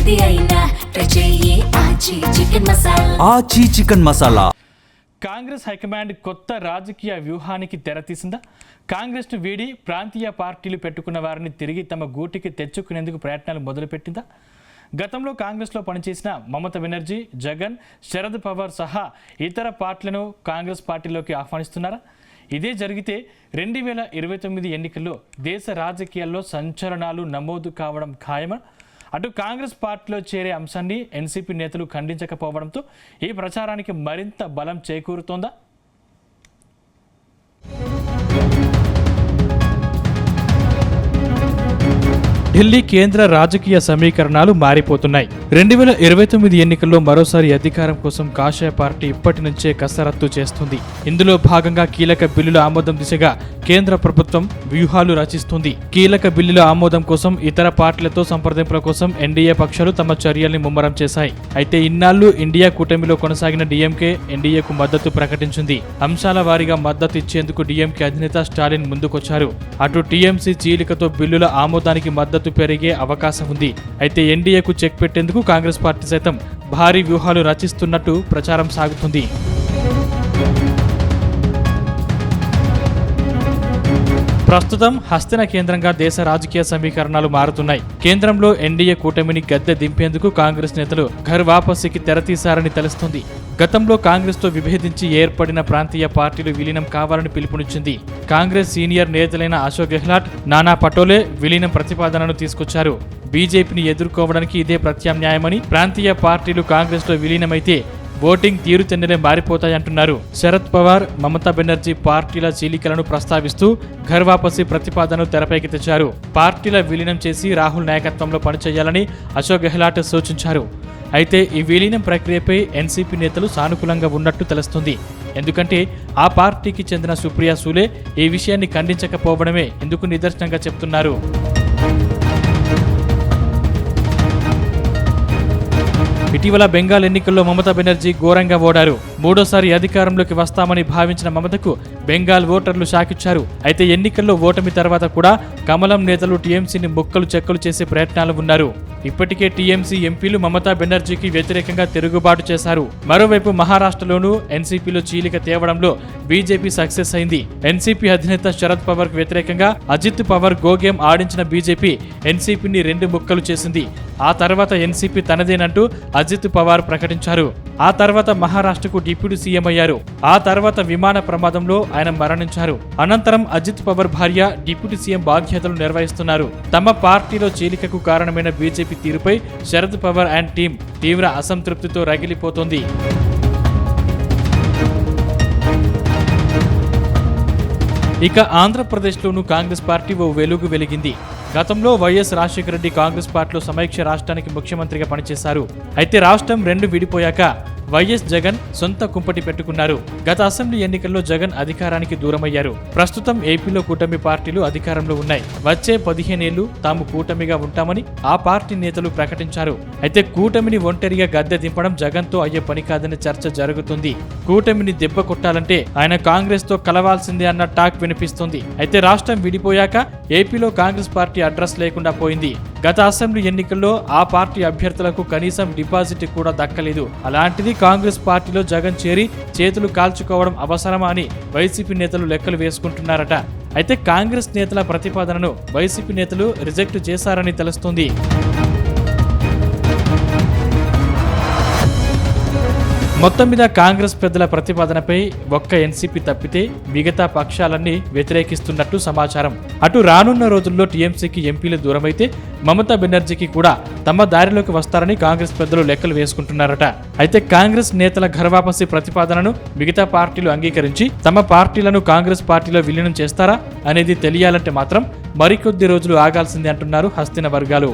ఏది అయినా ట్రై చెయ్యి ఆచి చికెన్ మసాలా. కాంగ్రెస్ హైకమాండ్ కొత్త రాజకీయ వ్యూహానికి తెరతీసిందా? కాంగ్రెస్ను వీడి ప్రాంతీయ పార్టీలు పెట్టుకున్న వారిని తిరిగి తమ గూటికి తెచ్చుకునేందుకు ప్రయత్నాలు మొదలుపెట్టిందా? గతంలో కాంగ్రెస్లో పనిచేసిన మమతా బెనర్జీ, జగన్, శరద్ పవార్ సహా ఇతర పార్టీలను కాంగ్రెస్ పార్టీలోకి ఆహ్వానిస్తున్నారా? ఇదే జరిగితే 2029 ఎన్నికల్లో దేశ రాజకీయాల్లో సంచలనాలు నమోదు కావడం ఖాయమా? అటు కాంగ్రెస్ పార్టీలో చేరే అంశాన్ని ఎన్సీపీ నేతలు ఖండించకపోవడంతో ఈ ప్రచారానికి మరింత బలం చేకూరుతోందా? ఢిల్లీ కేంద్ర రాజకీయ సమీకరణాలు మారిపోతున్నాయి. 2029 ఎన్నికల్లో మరోసారి అధికారం కోసం కాషాయ పార్టీ ఇప్పటి నుంచే కసరత్తు చేస్తుంది. ఇందులో భాగంగా కీలక బిల్లుల ఆమోదం దిశగా కేంద్ర ప్రభుత్వం వ్యూహాలు రచిస్తుంది. కీలక బిల్లుల ఆమోదం కోసం ఇతర పార్టీలతో సంప్రదింపుల కోసం ఎన్డీఏ పక్షాలు తమ చర్యల్ని ముమ్మరం చేశాయి. అయితే ఇన్నాళ్లు ఇండియా కూటమిలో కొనసాగిన డీఎంకే ఎన్డీఏకు మద్దతు ప్రకటించింది. అంశాల వారీగా మద్దతు ఇచ్చేందుకు డీఎంకే అధినేత స్టాలిన్ ముందుకొచ్చారు. అటు టీఎంసీ చీలికతో బిల్లుల ఆమోదానికి మద్దతు పెరిగే అవకాశం ఉంది. అయితే ఎన్డీఏకు చెక్ పెట్టేందుకు కాంగ్రెస్ పార్టీ సైతం భారీ వ్యూహాలు రచిస్తున్నట్టు ప్రచారం సాగుతుంది. ప్రస్తుతం హస్తిన కేంద్రంగా దేశ రాజకీయ సమీకరణాలు మారుతున్నాయి. కేంద్రంలో ఎన్డీఏ కూటమిని గద్దె దింపేందుకు కాంగ్రెస్ నేతలు ఘర్ వాపసీకి తెరతీశారని తెలుస్తుంది. గతంలో కాంగ్రెస్ తో విభేదించి ఏర్పడిన ప్రాంతీయ పార్టీలు విలీనం కావాలని పిలుపునిచ్చింది. కాంగ్రెస్ సీనియర్ నేతలైన అశోక్ గెహ్లాట్, నానా పటోలే విలీనం ప్రతిపాదనను తీసుకొచ్చారు. బీజేపీని ఎదుర్కోవడానికి ఇదే ప్రత్యామ్నాయమని, ప్రాంతీయ పార్టీలు కాంగ్రెస్ లో విలీనమైతే ఓటింగ్ తీరుతెన్నులే మారిపోతాయంటున్నారు. శరద్ పవార్, మమతా బెనర్జీ పార్టీల చీలికలను ప్రస్తావిస్తూ ఘర్ వాపసీ ప్రతిపాదనను తెరపైకి తెచ్చారు. పార్టీల విలీనం చేసి రాహుల్ నాయకత్వంలో పనిచేయాలని అశోక్ గెహ్లాట్ సూచించారు. అయితే ఈ విలీనం ప్రక్రియపై ఎన్సీపీ నేతలు సానుకూలంగా ఉన్నట్టు తెలుస్తుంది. ఎందుకంటే ఆ పార్టీకి చెందిన సుప్రియా సూలే ఈ విషయాన్ని ఖండించకపోవడమే ఇందుకు నిదర్శనంగా చెప్తున్నారు. ఇటీవల బెంగాల్ ఎన్నికల్లో మమతా బెనర్జీ ఘోరంగా ఓడారు. మూడోసారి అధికారంలోకి వస్తామని భావించిన మమతకు బెంగాల్ ఓటర్లు షాకిచ్చారు. అయితే ఎన్నికల్లో ఓటమి తర్వాత కూడా కమలం నేతలు టీఎంసీని ముక్కలు చెక్కలు చేసే ప్రయత్నాలు ఉన్నారు. ఇప్పటికే టీఎంసీ ఎంపీలు మమతా బెనర్జీకి వ్యతిరేకంగా తిరుగుబాటు చేశారు. మరోవైపు మహారాష్ట్రలోనూ ఎన్సీపీలో చీలిక తేవడంలో బీజేపీ సక్సెస్ అయింది. ఎన్సీపీ అధినేత శరద్ పవార్ కు వ్యతిరేకంగా అజిత్ పవార్ గోగేం ఆడించిన బీజేపీ ఎన్సీపీని 2 ముక్కలు చేసింది. ఆ తర్వాత ఎన్సీపీ తనదేనంటూ అజిత్ పవార్ ప్రకటించారు. ఆ తర్వాత మహారాష్ట్రకు డిప్యూటీ సీఎం అయ్యారు. ఆ తర్వాత విమాన ప్రమాదంలో ఆయన మరణించారు. అనంతరం అజిత్ పవార్ భార్య డిప్యూటీ సీఎం బాధ్యతలు నిర్వహిస్తున్నారు. తమ పార్టీలో చీలికకు కారణమైన బీజేపీ తీరుపై శరద్ పవార్ అండ్ టీం తీవ్ర అసంతృప్తితో రగిలిపోతోంది. ఇక ఆంధ్రప్రదేశ్లోనూ కాంగ్రెస్ పార్టీ ఓ వెలుగు వెలిగింది. గతంలో వైఎస్ రాజశేఖర రెడ్డి కాంగ్రెస్ పార్టీలో సమైక్య రాష్ట్రానికి ముఖ్యమంత్రిగా పనిచేశారు. అయితే రాష్ట్రం 2 విడిపోయాక వైఎస్ జగన్ సొంత కుంపటి పెట్టుకున్నారు. గత అసెంబ్లీ ఎన్నికల్లో జగన్ అధికారానికి దూరమయ్యారు. ప్రస్తుతం ఏపీలో కూటమి పార్టీలు అధికారంలో ఉన్నాయి. వచ్చే 15 ఏళ్లు తాము కూటమిగా ఉంటామని ఆ పార్టీ నేతలు ప్రకటించారు. అయితే కూటమిని ఒంటరిగా గద్దె దింపడం జగన్ తో అయ్యే పని కాదనే చర్చ జరుగుతుంది. కూటమిని దెబ్బ కొట్టాలంటే ఆయన కాంగ్రెస్ తో కలవాల్సిందే అన్న టాక్ వినిపిస్తుంది. అయితే రాష్ట్రం విడిపోయాక ఏపీలో కాంగ్రెస్ పార్టీ అడ్రస్ లేకుండా పోయింది. గత అసెంబ్లీ ఎన్నికల్లో ఆ పార్టీ అభ్యర్థులకు కనీసం డిపాజిట్ కూడా దక్కలేదు. అలాంటిది కాంగ్రెస్ పార్టీలో జగన్ చేరి చేతులు కాల్చుకోవడం అవసరమా అని వైసీపీ నేతలు లెక్కలు వేసుకుంటున్నారట. అయితే కాంగ్రెస్ నేతల ప్రతిపాదనను వైసీపీ నేతలు రిజెక్ట్ చేశారని తెలుస్తుంది. మొత్తం మీద కాంగ్రెస్ పెద్దల ప్రతిపాదనపై ఒక్క ఎన్సీపీ తప్పితే మిగతా పక్షాలన్నీ వ్యతిరేకిస్తున్నట్టు సమాచారం. అటు రానున్న రోజుల్లో టీఎంసీకి ఎంపీలు దూరమైతే మమతా బెనర్జీకి కూడా తమ దారిలోకి వస్తారని కాంగ్రెస్ పెద్దలు లెక్కలు వేసుకుంటున్నారట. అయితే కాంగ్రెస్ నేతల ఘర్ వాపసీ ప్రతిపాదనను మిగతా పార్టీలు అంగీకరించి తమ పార్టీలను కాంగ్రెస్ పార్టీలో విలీనం చేస్తారా అనేది తెలియాలంటే మాత్రం మరికొద్ది రోజులు ఆగాల్సిందే అంటున్నారు హస్తిన వర్గాలు.